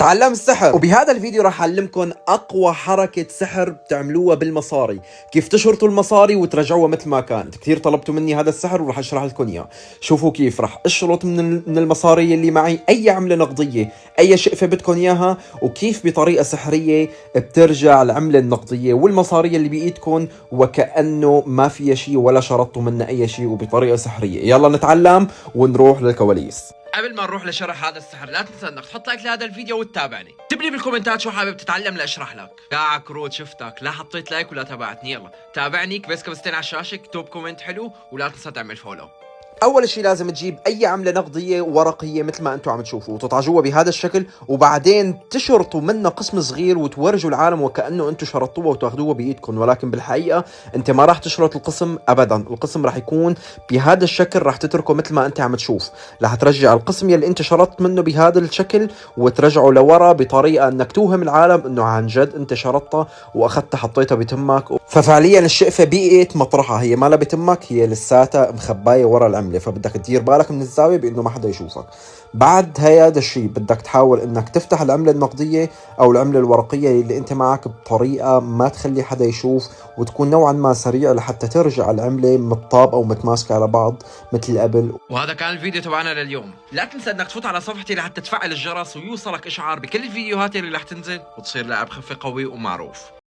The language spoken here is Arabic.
تعلم السحر. وبهذا الفيديو راح اعلمكم اقوى حركة سحر بتعملوها بالمصاري، كيف تشرطوا المصاري وترجعوها مثل ما كانت. كثير طلبتوا مني هذا السحر وراح اشرح لكم اياه. شوفوا كيف راح اشرط من المصاري اللي معي اي عملة نقدية، اي شقفة بدكم اياها، وكيف بطريقة سحرية بترجع العملة النقدية والمصاري اللي بايدكم وكأنه ما فيها شيء ولا شرطتوا منها اي شيء، وبطريقة سحرية. يلا نتعلم ونروح للكواليس. قبل ما نروح لشرح هذا السحر لا تنسى انك تحط لايك لهذا الفيديو وتتابعني. اكتب لي بالكومنتات شو حابب تتعلم لاشرح لك. يا كروت شفتك لا حطيت لايك ولا تابعتني. يلا تابعني، بس كبستين على الشاشه، اكتب كومنت حلو ولا تنسى تعمل فولو. اول شيء لازم تجيب اي عمله نقديه ورقيه مثل ما انتم عم تشوفوا وتطعجوها بهذا الشكل، وبعدين تشرطوا منها قسم صغير وتورجوا العالم وكانه انتم شرطوها وتاخذوها بايدكم، ولكن بالحقيقه انت ما راح تشرط القسم ابدا. القسم راح يكون بهذا الشكل، راح تتركه مثل ما انت عم تشوف. راح ترجع القسم يلي انت شرطت منه بهذا الشكل وترجعه لورا بطريقه انك توهم العالم انه عن جد انت شرطتها واخذتها حطيتها بتمك. ففعليا الشقفه بقيت مطرحها، هي ما بتمك، هي لساتها مخبايه ورا العمله، فبدك تدير بالك من الزاويه بانه ما حدا يشوفك. بعد هذا الشيء بدك تحاول انك تفتح العمله النقديه او العمله الورقيه اللي انت معك بطريقه ما تخلي حدا يشوف، وتكون نوعا ما سريع لحتى ترجع العمله متطابقه ومتماسكه على بعض مثل قبل. وهذا كان الفيديو تبعنا لليوم. لا تنسى انك تفوت على صفحتي لحتى تفعل الجرس ويوصلك اشعار بكل الفيديوهات اللي رح تنزل، وتصير لاعب خفي قوي ومعروف.